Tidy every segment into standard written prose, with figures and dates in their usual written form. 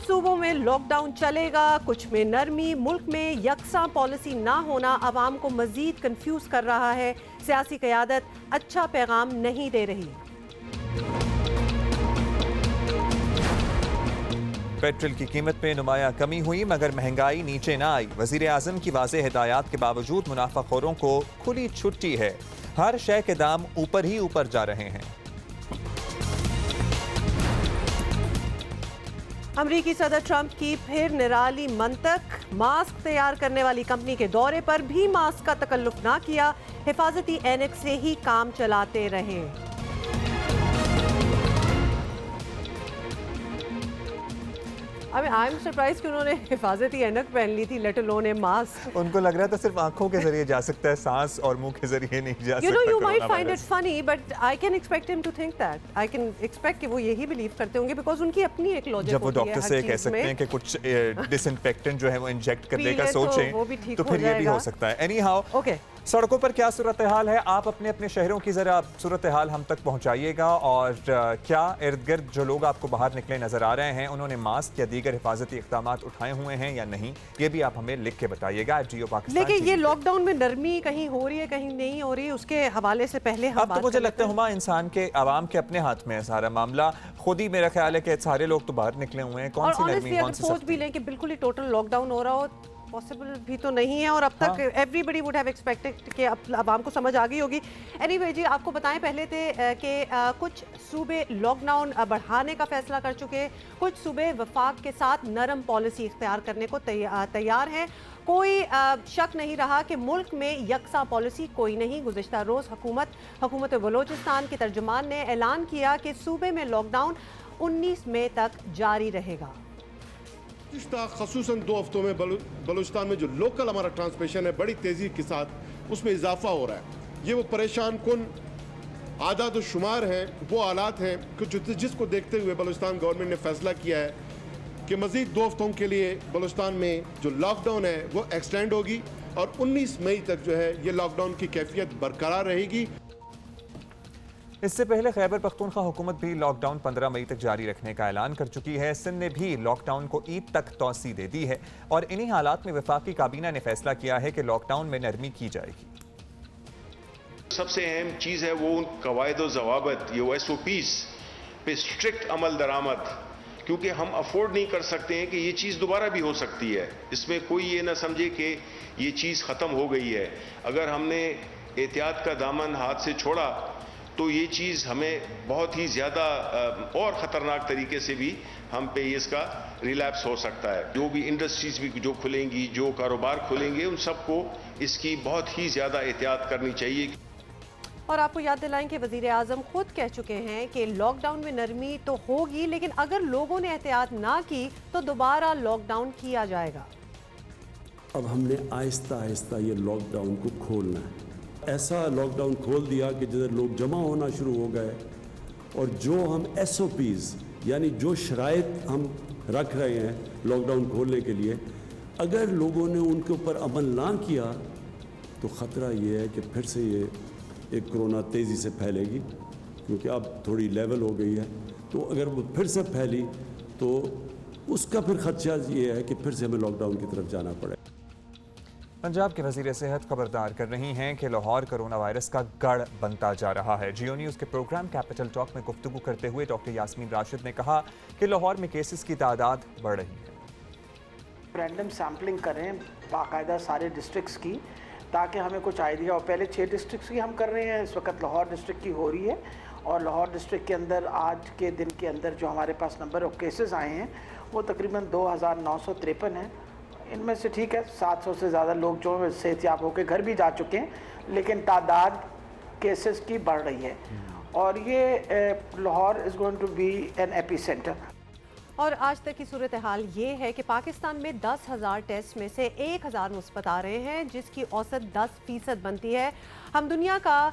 सूबों में लॉकडाउन चलेगा, कुछ में नरमी। मुल्क में यकसा पॉलिसी ना होना अवाम को मजीद कंफ्यूज कर रहा है। सियासी क़यादत अच्छा पैगाम नहीं दे रही। पेट्रोल की कीमत में नुमाया कमी हुई मगर महंगाई नीचे ना आई। वजीर आजम की वाज़ेह हिदायत के बावजूद मुनाफाखोरों को खुली छुट्टी है। हर शय के दाम ऊपर ही ऊपर जा रहे हैं। अमरीकी सदर ट्रंप की फिर निराली मंतक। मास्क तैयार करने वाली कंपनी के दौरे पर भी मास्क का तकल्लुफ ना किया, हिफाजती ऐनक से ही काम चलाते रहे। आई एम सरप्राइज कि उन्होंने हिफाजती ऐनक पहन ली थी, लेट अलोन ए मास्क। उनको लग रहा था सिर्फ आंखों के जरिए जा सकता है, सांस और मुंह के जरिए नहीं जा सकता। You might find it funny, but I can expect him to think that. I can expect कि वो यही बिलीव करते होंगे because उनकी अपनी एक लॉजिक होती है। जब वो डॉक्टर से कह सकते हैं कि कुछ डिसइंफेक्टेंट जो है वो इंजेक्ट करने का सोचें तो फिर ये भी हो सकता है। एनी हाउ, ओके, सड़कों पर क्या सूरत हाल है, आप अपने अपने शहरों की जरा सूरत हाल हम तक पहुंचाइएगा। और क्या इर्द गिर्द जो लोग आपको बाहर निकले नजर आ रहे हैं उन्होंने मास्क या दीगर हिफाजती इक़दाम उठाए हुए हैं या नहीं, ये भी आप हमें लिख के बताइएगा। जियो पाकिस्तान। लेकिन ये लॉकडाउन में नरमी कहीं हो रही है कहीं नहीं हो रही, उसके हवाले से पहले हम अब तो मुझे लगता है हुमा इंसान के आवाम के अपने हाथ में है सारा मामला। खुद ही मेरा ख्याल है कि सारे लोग तो बाहर निकले हुए हैं। कौन सी नरमी, कौन सी सोच भी लें कि बिल्कुल ही टोटल लॉकडाउन हो रहा हो, पॉसिबल भी तो नहीं है। और अब तक एवरीबडी वुड हैव एक्सपेक्टेड कि अब आवाम को समझ आ गई होगी। एनीवे जी, आपको बताएं पहले थे कि कुछ सूबे लॉकडाउन बढ़ाने का फैसला कर चुके, कुछ सूबे वफाक के साथ नरम पॉलिसी इख्तियार करने को तैयार हैं। कोई शक नहीं रहा कि मुल्क में यकसा पॉलिसी कोई नहीं। गुज़िश्ता रोज़ हुकूमत बलोचिस्तान के तर्जुमान ने ऐलान किया कि सूबे में लॉकडाउन 19 मई तक जारी रहेगा। खसूसन 2 हफ्तों में बलूचिस्तान में जो लोकल हमारा ट्रांसमिशन है बड़ी तेज़ी के साथ उसमें इजाफा हो रहा है। ये वो परेशान कुन आदाद शुमार हैं, वो हालात हैं कि जिसको देखते हुए बलूचिस्तान गवर्नमेंट ने फैसला किया है कि मज़ीद 2 हफ्तों के लिए बलूचिस्तान में जो लॉकडाउन है वो एक्सटेंड होगी और 19 मई तक जो है ये लॉकडाउन की कैफियत बरकरार रहेगी। इससे पहले खैबर पख्तूनख्वा हुकूमत भी लॉकडाउन 15 मई तक जारी रखने का ऐलान कर चुकी है। सिंध ने भी लॉकडाउन को ईद तक तौसी दे दी है और इन्हीं हालात में वफाकी काबीना ने फैसला किया है कि लॉकडाउन में नरमी की जाएगी। सबसे अहम चीज़ है वो उन कवायद व ज़वाबित, ये SOPs पे स्ट्रिक्ट अमल दरामद, क्योंकि हम अफोर्ड नहीं कर सकते हैं कि ये चीज़ दोबारा भी हो सकती है। इसमें कोई ये ना समझे कि ये चीज़ ख़त्म हो गई है। अगर हमने एहतियात का दामन हाथ से छोड़ा तो ये चीज़ हमें बहुत ही ज़्यादा और ख़तरनाक तरीके से भी हम पे इसका रिलैप्स हो सकता है। जो भी इंडस्ट्रीज़ भी जो खुलेंगी, जो कारोबार खुलेंगे, उन सबको इसकी बहुत ही ज़्यादा एहतियात करनी चाहिए। और आपको याद दिलाएं कि वज़ीर आज़म खुद कह चुके हैं कि लॉकडाउन में नरमी तो होगी, लेकिन अगर लोगों ने एहतियात ना की तो दोबारा लॉकडाउन किया जाएगा। अब हमने आहिस्ता आहिस्ता ये लॉकडाउन को खोलना है। ऐसा लॉकडाउन खोल दिया कि जिधर लोग जमा होना शुरू हो गए और जो हम SOPs यानी जो शराइत हम रख रहे हैं लॉकडाउन खोलने के लिए, अगर लोगों ने उनके ऊपर अमल ना किया तो ख़तरा ये है कि फिर से ये एक कोरोना तेज़ी से फैलेगी, क्योंकि अब थोड़ी लेवल हो गई है। तो अगर वो फिर से फैली तो उसका फिर खदशा ये है कि फिर से हमें लॉकडाउन की तरफ जाना पड़े। पंजाब के वज़ीर सेहत खबरदार कर रही हैं कि लाहौर कोरोना वायरस का गढ़ बनता जा रहा है। जियो न्यूज़ के प्रोग्राम कैपिटल टॉक में गुफ्तगू करते हुए डॉक्टर यास्मीन राशिद ने कहा कि लाहौर में केसेस की तादाद बढ़ रही है। रैंडम सैम्पलिंग करें बाकायदा सारे डिस्ट्रिक्ट्स की, ताकि हमें कुछ आइडिया हो। पहले 6 डिस्ट्रिक्ट्स की हम कर रहे हैं, इस वक्त लाहौर डिस्ट्रिक्ट की हो रही है। और लाहौर डिस्ट्रिक्ट के अंदर आज के दिन के अंदर जो हमारे पास नंबर ऑफ केसेस आए हैं वो तकरीबन 2953 हैं। इनमें से ठीक है 700 से ज़्यादा लोग जो सेहतियाब होकर घर भी जा चुके हैं, लेकिन तादाद केसेस की बढ़ रही है। और ये Lahore is going to be an epicentre. और आज तक की सूरत हाल ये है कि पाकिस्तान में 10,000 टेस्ट में से 1,000 मुस्बत आ रहे हैं, जिसकी औसत 10% बनती है। हम दुनिया का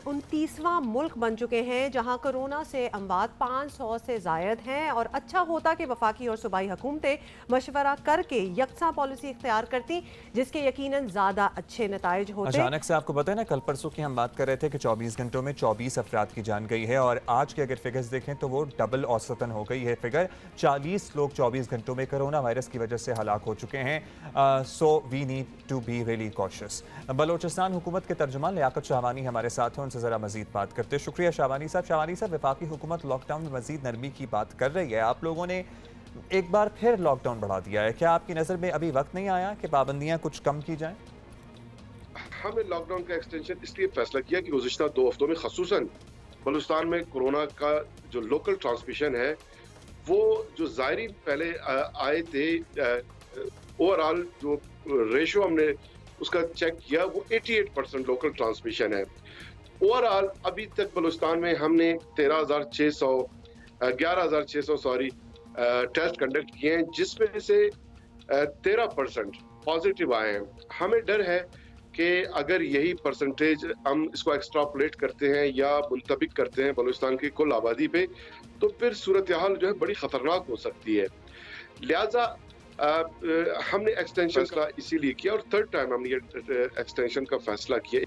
29वां मुल्क बन चुके हैं जहां कोरोना से अमवात 500 से ज़ायद हैं। और अच्छा होता कि वफाकी और सूबाई हुकूमतें मशवरा करके यकसा पॉलिसी इख्तियार करती, जिसके यकीनन ज़्यादा अच्छे नताइज होते। अचानक से आपको पता है ना, कल परसों की हम बात कर रहे थे कि 24 घंटों में 24 अफराद की जान गई है और आज के अगर फिगर्स देखें तो वो डबल औसतन हो गई है फिगर। 40 लोग 24 घंटों में कोरोना वायरस की वजह से हलाक हो चुके हैं। So we need to be really cautious. Balochistan हुकूमत के तर्जुमान लियाकत शाहवानी हमारे साथ हैं, उनसे ज़रा मजीद बात करते हैं। शुक्रिया शाहवानी साहब, वफाकी हुकूमत लॉकडाउन में मजीद नरमी की बात कर रही है, आप लोगों ने एक बार फिर लॉकडाउन बढ़ा दिया है, क्या आपकी नज़र में अभी वक्त नहीं आया कि पाबंदियाँ कुछ कम की जाएं? हमने लॉकडाउन का एक्सटेंशन इसलिए फैसला किया कि गुज़िश्ता 2 हफ्तों में खसूसन बलूचिस्तान में कोरोना का जो लोकल ट्रांसमिशन है वो जो ज़ायरीन पहले आए थे, ओवरऑल जो रेशो हमने उसका चेक किया वो 88% लोकल ट्रांसमिशन है। ओवरऑल अभी तक बलूचिस्तान में हमने 11,600 टेस्ट कंडक्ट किए हैं, जिसमें से 13% पॉजिटिव आए हैं। हमें डर है कि अगर यही परसेंटेज हम इसको एक्स्ट्रापोलेट करते हैं या मुंतबिक करते हैं बलूचिस्तान की कुल आबादी पे, तो फिर सूरत हाल जो है बड़ी ख़तरनाक हो सकती है। लिहाजा हमने एक्सटेंशन का इसीलिए किया और थर्ड टाइम हमने ये एक्सटेंशन का फैसला किया।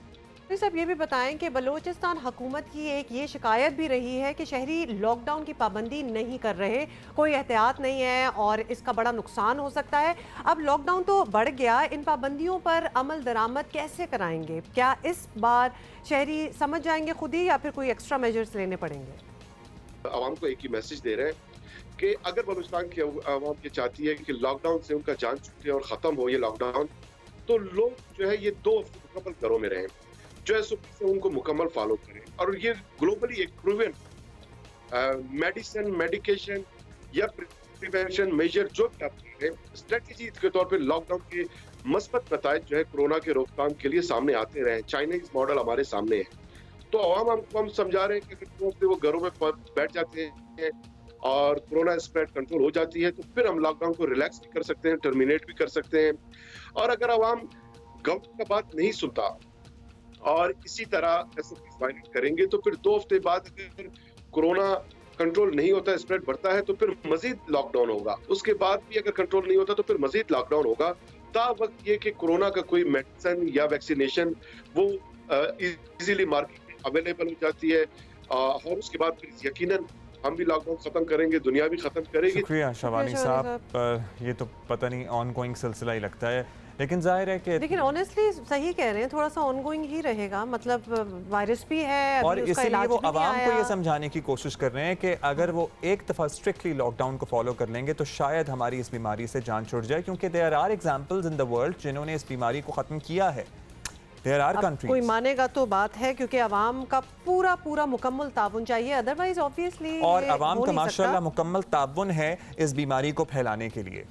साहब ये भी बताएं कि बलूचिस्तान हुकूमत की एक ये शिकायत भी रही है कि शहरी लॉकडाउन की पाबंदी नहीं कर रहे, कोई एहतियात नहीं है और इसका बड़ा नुकसान हो सकता है। अब लॉकडाउन तो बढ़ गया, इन पाबंदियों पर अमल दरामद कैसे कराएंगे? क्या इस बार शहरी समझ जाएंगे खुद ही या फिर कोई एक्स्ट्रा मेजर्स लेने पड़ेंगे? आवाम को एक ही मैसेज दे रहे हैं कि अगर बलूचिस्तान की आवाम ये चाहती है कि लॉकडाउन से उनका जान छूटे और ख़त्म हो ये लॉकडाउन, तो लोग जो है ये 2 हफ्ते मुकम्मल घरों में रहें, जो है से उनको मुकम्मल फॉलो करें। और ये ग्लोबली एक प्रूवन मेडिकेशन या प्रिवेंशन मेजर जो भी आप करें, स्ट्रेटजी के तौर पे लॉकडाउन के मस्बत नताइज जो है कोरोना के रोकथाम के लिए सामने आते रहे। चाइनीज मॉडल हमारे सामने है, तो आवाम हम समझा रहे हैं कि अगर वो घरों में बैठ जाते हैं और कोरोना स्प्रेड कंट्रोल हो जाती है, तो फिर हम लॉकडाउन को रिलैक्स भी कर सकते हैं, टर्मिनेट भी कर सकते हैं। और अगर आवाम गवर्नमेंट का बात नहीं सुनता और इसी तरह SOPs वायलेट करेंगे, तो फिर 2 हफ्ते बाद अगर कोरोना कंट्रोल नहीं होता, स्प्रेड बढ़ता है, तो फिर मजीद लॉकडाउन होगा। उसके बाद भी अगर कंट्रोल नहीं होता तो फिर मजीद लॉकडाउन होगा। ता वक्त ये कि कोरोना का कोई मेडिसिन या वैक्सीनेशन वो इजीली मार्केट में अवेलेबल हो जाती है और उसके बाद फिर यकीनन हम भी लॉकडाउन खत्म करेंगे, दुनिया भी खत्म करेगी। शुक्रिया शाहवानी साहब, ये तो पता नहीं ऑनगोइंग सिलसिला ही लगता है, लेकिन जाहिर है कि लेकिन ऑनेस्टली सही कह रहे हैं, थोड़ा सा ऑनगोइंग ही रहेगा, मतलब वायरस भी है और अभी उसका इसलिए इलाज वो भी नहीं आवाम को आया। ये समझाने की कोशिश कर रहे हैं कि अगर वो एक दफ़ा स्ट्रिक्टली लॉकडाउन को फॉलो कर लेंगे तो शायद हमारी इस बीमारी से जान छुट जाए, क्योंकि there are examples in the world जिन्होंने इस बीमारी को ख़त्म किया है। देयर आर अब कंट्रीज। कोई मानेगा तो बात है, क्योंकि आवाम का पूरा मुकम्मल ताउन चाहिए, अदरवाइज ऑब्वियसली और आवाम का माशाल्लाह मुकम्मल ताउन है इस बीमारी को फैलाने के लिए।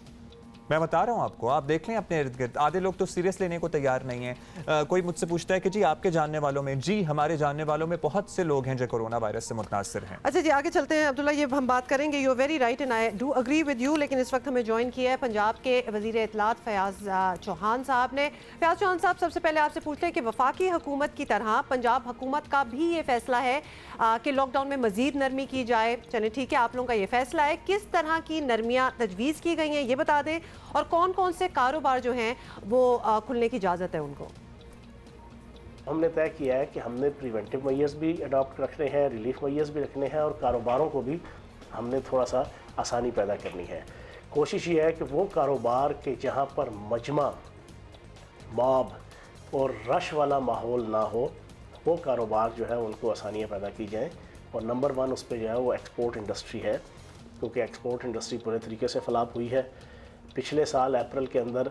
मैं बता रहा हूँ आपको, आप देख लें अपने इर्द गिर्द, आधे लोग तो सीरियस लेने को तैयार नहीं है। कोई मुझसे पूछता है कि जी आपके जानने वालों में, जी हमारे जानने वालों में बहुत से लोग हैं जो कोरोना वायरस से मुतासर हैं। अच्छा जी, आगे चलते हैं अब्दुल्ला, ये हम बात करेंगे। You are very right and I do agree with you, लेकिन इस वक्त हमें ज्वाइन किया है पंजाब के वज़ीर इत्तलात फयाज़ चौहान साहब ने। फयाज़ चौहान साहब, सबसे पहले आपसे पूछते हैं कि वफाकी हुकूमत की तरह पंजाब हुकूमत का भी ये फैसला है कि लॉकडाउन में मज़ीद नरमी की जाए। चलें ठीक है, आप लोगों का ये फैसला है, किस तरह की नरमियाँ तजवीज़ की गई हैं ये बता दें, और कौन कौन से कारोबार जो हैं वो खुलने की इजाज़त है उनको? हमने तय किया है कि हमने प्रिवेंटिव मेजर्स भी अडॉप्ट रखने हैं, रिलीफ मेजर्स भी रखने हैं और कारोबारों को भी हमने थोड़ा सा आसानी पैदा करनी है। कोशिश ये है कि वो कारोबार के जहाँ पर मजमा, मॉब और रश वाला माहौल ना हो, वो कारोबार जो है उनको आसानियाँ पैदा की जाएँ। और नंबर 1 उस पर जो है वो एक्सपोर्ट इंडस्ट्री है, क्योंकि एक्सपोर्ट इंडस्ट्री पूरे तरीके से फलाप हुई है। पिछले साल अप्रैल के अंदर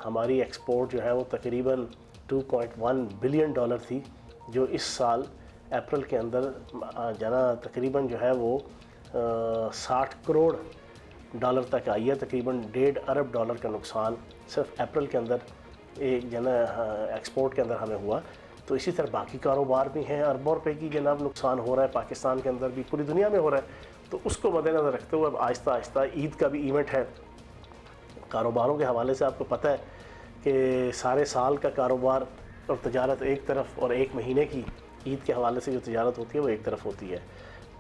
हमारी एक्सपोर्ट जो है वो तकरीबन $2.1 बिलियन थी, जो इस साल अप्रैल के अंदर जना तकरीबन जो है वो 60 करोड़ डॉलर तक आई है। तकरीबन $1.5 अरब का नुकसान सिर्फ अप्रैल के अंदर एक जना एक्सपोर्ट के अंदर हमें हुआ। तो इसी तरह बाकी कारोबार भी हैं, अरबों रुपए की जनाब नुकसान हो रहा है, पाकिस्तान के अंदर भी, पूरी दुनिया में हो रहा है। तो उसको मद्देनज़र रखते हुए अब आहिस्ता आहिस्ता, ईद का भी इवेंट है, कारोबारों के हवाले से आपको पता है कि सारे साल का कारोबार और तजारत एक तरफ और एक महीने की ईद के हवाले से जो तजारत होती है वो एक तरफ होती है।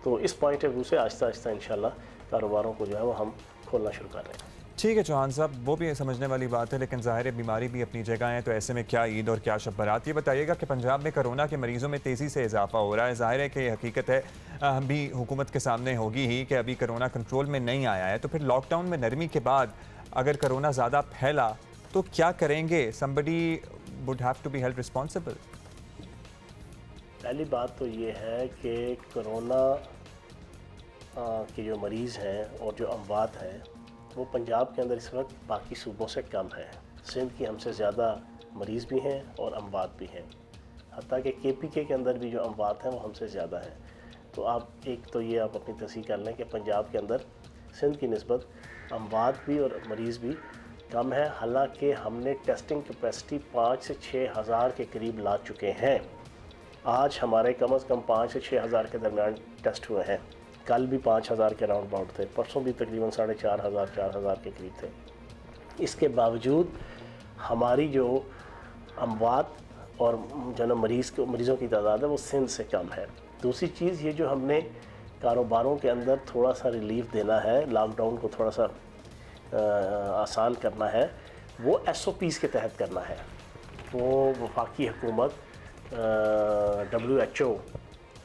तो इस पॉइंट ऑफ व्यू से आहिस्ता आहिस्ता इंशाल्लाह कारोबारों को जो है वो हम खोलना शुरू कर रहे हैं। ठीक है चौहान साहब, वो भी समझने वाली बात है, लेकिन ज़ाहिर है बीमारी भी अपनी जगह है, तो ऐसे में क्या ईद और क्या शब बारात। ये बताइएगा कि पंजाब में कोरोना के मरीज़ों में तेज़ी से इजाफा हो रहा है। ज़ाहिर है कि ये हकीकत है, हम भी हुकूमत के सामने होगी ही कि अभी कोरोना कंट्रोल में नहीं आया है, तो फिर लॉकडाउन में नरमी के बाद अगर कोरोना ज़्यादा फैला तो क्या करेंगे? Somebody would have to be held responsible. पहली बात तो ये है कि कोरोना के जो मरीज़ हैं और जो अमवात हैं वो पंजाब के अंदर इस वक्त बाकी सूबों से कम है। सिंध की हमसे ज़्यादा मरीज़ भी हैं और अमवात भी हैं, हत्ता कि KPK के अंदर भी जो अमवात हैं वो हमसे ज़्यादा हैं। तो आप एक तो ये आप अपनी तस्दीक कर लें कि पंजाब के अंदर सिंध की निस्बत अमवात भी और मरीज़ भी कम है, हालांकि हमने टेस्टिंग कैपेसिटी 5 से 6 हज़ार के करीब ला चुके हैं। आज हमारे कम से कम 5 से 6 हज़ार के दरमियान टेस्ट हुए हैं, कल भी 5,000 के राउंड अबाउट थे, परसों भी तकरीबन 4,500 4,000 के करीब थे। इसके बावजूद हमारी जो अमवात और जो मरीज़ों की तादाद है वो सिंध से कम है। दूसरी चीज़ ये जो हमने कारोबारों के अंदर थोड़ा सा रिलीफ देना है, लॉकडाउन को थोड़ा सा आसान करना है, वो SOPs के तहत करना है। वो वफाकी हुकूमत WHO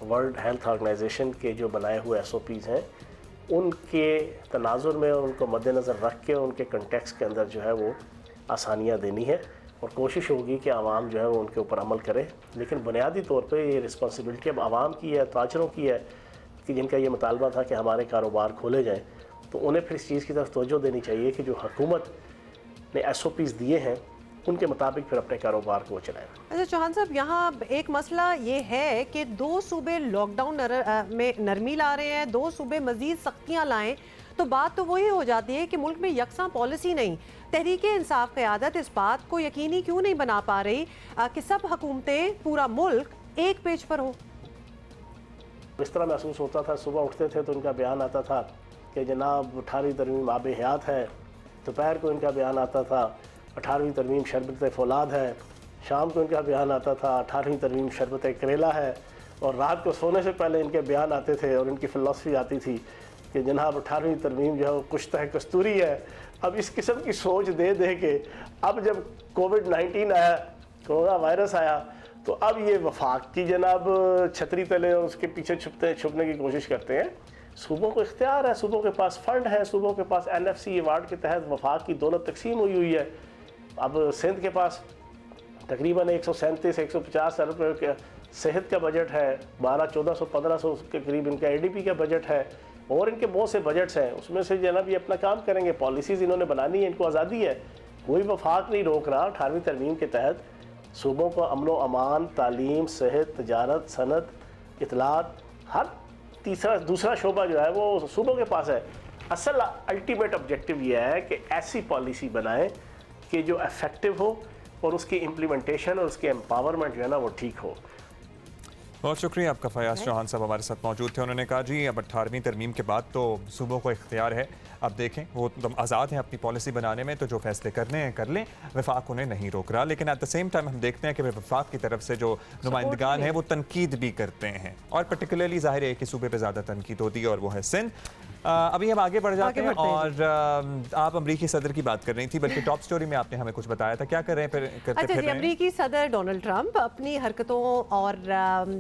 वर्ल्ड हेल्थ ऑर्गेनाइजेशन के जो बनाए हुए SOPs हैं उनके तनाजुर में और उनको मद्देनज़र रख के उनके कंटेक्स्ट के अंदर जो है वो आसानियाँ देनी है और कोशिश होगी कि आवाम जो है वो उनके ऊपर अमल करे। लेकिन बुनियादी तौर पे ये रिस्पॉन्सिबिलिटी अब आवाम की है, ताजरों की है कि जिनका ये मुतालबा था कि हमारे कारोबार खोले जाएँ, तो उन्हें फिर इस चीज़ की तरफ तवज्जो देनी चाहिए कि जो हुकूमत ने SOPs दिए हैं उनके मुताबिक फिर अपने कारोबार को चलाएं। अच्छा चौहान साहब, यहाँ एक मसला ये है कि 2 सूबे लॉकडाउन में नरमी ला रहे हैं, 2 सूबे मजीद सख्तियाँ लाएं, तो बात तो वही हो जाती है कि मुल्क में यकसा पॉलिसी नहीं। तहरीक इंसाफ क़यादत इस बात को यकीनी क्यों नहीं बना पा रही कि सब हुकूमतें, पूरा मुल्क एक पेज पर हो? इस तरह महसूस होता था, सुबह उठते थे तो उनका बयान आता था कि जनाब 18वीं तरमीम आब हयात है, दोपहर को इनका बयान आता था 18वीं तरमीम शरबत फौलाद है, शाम को इनका बयान आता था 18वीं तरमीम शरबत करेला है, और रात को सोने से पहले इनके बयान आते थे और इनकी फ़िलॉसफी आती थी कि जनाब 18वीं तरमीम जो है वो कुश्त है कस्तूरी है। अब इस किस्म की सोच दे दे के अब जब कोविड-19 आया, कोरोना वायरस आया, तो अब ये वफाक की जनाब छतरी तले और उसके पीछे छुपने की कोशिश करते हैं। सूबों को इख्तियार है, सूबों के पास फ़ंड है, सूबों के पास NFC अवार्ड के तहत वफाक की दौलत तकसीम हुई है। अब सिंध के पास तकरीबन 137-150 अरब रुपये का सेहत का बजट है, 1200-1400 के करीब इनका ADP का बजट है, और इनके बहुत से बजट्स हैं, उसमें से जनाब ये अपना काम करेंगे। पॉलिसीज़ इन्होंने बनानी है, इनको आज़ादी है, कोई वफाक नहीं रोक रहा। 18वीं तरमीम के तहत सूबों को अमन व अमान, तालीम, सेहत, तजारत, सनत, इतलात, हर दूसरा शोबा जो है वो सूबों के पास है। असल अल्टीमेट ऑब्जेक्टिव ये है कि ऐसी पॉलिसी बनाएं कि जो इफेक्टिव हो और उसकी इम्प्लीमेंटेशन और उसकी एम्पावरमेंट जो है ना वो ठीक हो। बहुत शुक्रिया आपका। फयाज चौहान साहब हमारे साथ मौजूद थे। उन्होंने कहा जी अब 18वीं तरमीम के बाद तो सूबों को इख्तियार है, अब देखें वो आज़ाद हैं अपनी पॉलिसी बनाने में, तो जो फैसले करने हैं कर लें, वफाक उन्हें नहीं रोक रहा। लेकिन एट द सेम टाइम हम देखते हैं कि वफाक की तरफ से जो नुमाइंदगान हैं वो तनकीद भी करते हैं, और पर्टिकुलरली ज़ाहिर है कि सूबे पर ज़्यादा तनकीद होती है और वो है सिंध। अभी हम आगे बढ़ जाते हैं और आप अमरीकी सदर की बात कर रही थी, बल्कि टॉप स्टोरी में आपने हमें कुछ बताया था, क्या कर रहे हैं फिर? अच्छा जी, अमरीकी सदर डोनाल्ड ट्रंप अपनी हरकतों और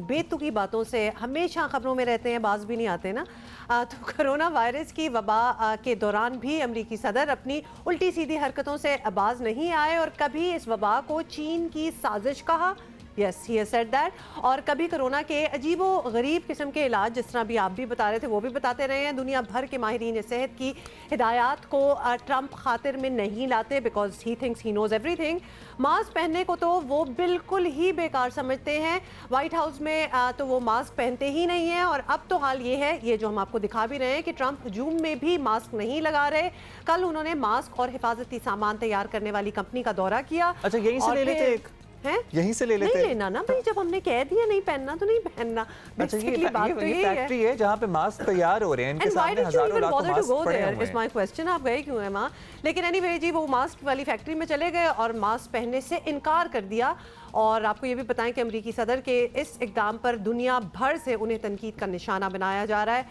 बेतुकी बातों से हमेशा खबरों में रहते हैं, बाज भी नहीं आते ना। तो कोरोना वायरस की वबा के दौरान भी अमरीकी सदर अपनी उल्टी सीधी हरकतों से बाज नहीं आए और कभी इस वबा को चीन की साजिश कहा, yes he has said that, और कभी कोरोना के अजीबो गरीब किस्म के इलाज, जिस तरह भी आप भी बता रहे थे वो भी बताते रहे हैं। दुनिया भर के माहिरीन सेहत की हिदायत को ट्रंप खातिर में नहीं लाते, because he thinks he knows everything. Mask पहनने को तो वो बिल्कुल ही बेकार समझते हैं, वाइट हाउस में तो वो मास्क पहनते ही नहीं है। और अब तो हाल ये है, ये जो हम आपको दिखा भी रहे हैं, कि ट्रंप हजूम में भी मास्क नहीं लगा रहे। कल उन्होंने मास्क और हिफाजती सामान तैयार करने वाली कंपनी का दौरा किया। अच्छा, यहीं से ले लेते एक है? यहीं से ले लेते नहीं लेना ना भाई, जब हमने कह दिया नहीं पहनना तो नहीं पहनना। अच्छा, ये बात तो ये फैक्ट्री है जहाँ पे मास्क तैयार हो रहे हैं, इनके सामने हजारों लाखों मास्क पड़े हुए हैं। इज माय क्वेश्चन, आप गए क्यों हैं वहाँ? लेकिन एनीवे जी, वो मास्क वाली फैक्ट्री में चले गए और मास्क पहनने से इनकार कर दिया और आपको ये भी बताएं कि अमेरिकी सदर के इस इक़दाम पर दुनिया भर से उन्हें तनकीद का निशाना बनाया जा रहा है,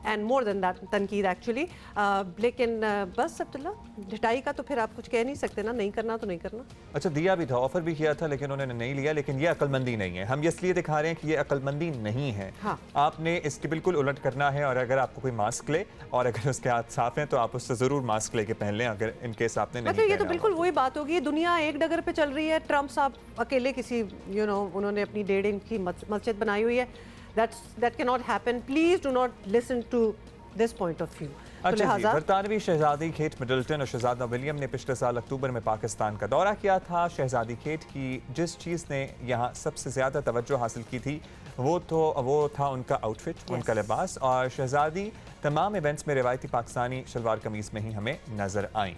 एंड मोर देन दैट तनकीद एक्चुअली। लेकिन बस अब्दुल्ला, ढिटाई का तो फिर आप कुछ कह नहीं सकते ना, नहीं करना तो नहीं करना। अच्छा, दिया भी था, ऑफर भी किया था, लेकिन उन्होंने नहीं लिया। लेकिन ये अक्लमंदी नहीं है, हम ये इसलिए दिखा रहे हैं कि ये अक्लमंदी नहीं है। हाँ। आपने इसके बिल्कुल उलट करना है, और अगर आपको कोई मास्क ले और अगर उसके हाथ साफ हैं तो आप उससे ज़रूर मास्क लेके पहन लें, अगर इनकेस आपने नहीं मतलब ये तो पहना बिल्कुल हो। वही बात होगी, दुनिया एक डगर पे चल रही है, ट्रम्प साहब अकेले किसी उन्होंने अपनी 1.5 इंच की मस्जिद बनाई हुई है। That can not happen. Please do not listen to this point of view. अच्छा जी, बरतानवी शहजादी केट मिडल्टन और शहजादा विलियम ने पिछले साल अक्टूबर में पाकिस्तान का दौरा किया था। शहजादी केट की जिस चीज़ ने यहाँ सबसे ज़्यादा तवज्जो हासिल की थी वो था उनका आउटफिट, उनका लिबास। और शहजादी तमाम इवेंट्स में रिवायती पाकिस्तानी शलवार कमीज़ में ही हमें नज़र आईं।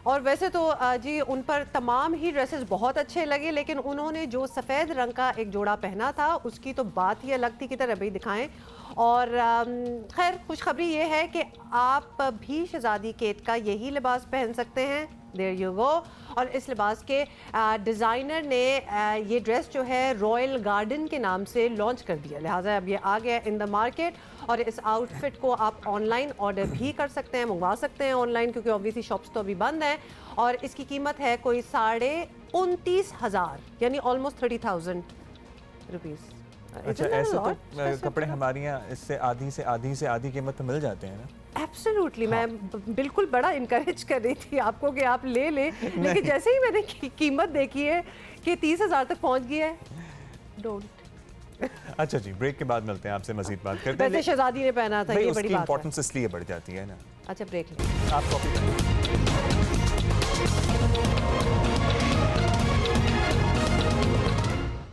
और वैसे तो जी उन पर तमाम ही ड्रेसेस बहुत अच्छे लगे, लेकिन उन्होंने जो सफ़ेद रंग का एक जोड़ा पहना था उसकी तो बात ही अलग थी। की तरह भाई दिखाएं। और खैर खुशखबरी ये है कि आप भी शहजादी केट का यही लिबास पहन सकते हैं। There you go. और इस लिबास के डिज़ाइनर ने ये ड्रेस जो है रॉयल गार्डन के नाम से लॉन्च कर दिया, लिहाजा अब ये आ गया इन द मार्केट। और इस आउटफिट को आप ऑनलाइन ऑर्डर भी कर सकते हैं, मंगवा सकते हैं ऑनलाइन, क्योंकि ऑब्वियसली शॉप्स तो अभी बंद हैं। और इसकी कीमत है कोई 29,500 यानी ऑलमोस्ट 30,000 रुपीज़। अच्छा, ऐसे तो कपड़े हमारे यहाँ इससे आधी कीमत तो मिल जाते हैं ना। एब्सोल्युटली। मैं बिल्कुल बड़ा इनकरेज कर रही थी आपको कि आप ले लें, लेकिन जैसे ही मैंने कीमत देखी है कि 30,000 तक पहुंच गई है, डोंट। अच्छा जी, ब्रेक के बाद मिलते हैं, आपसे मजीद बात करते हैं। वैसे शहजादी ने पहना था, ये बड़ी बात है। इंपॉर्टेंस इसलिए बढ़ जाती है ना। अच्छा, ब्रेक लें। आप कॉपी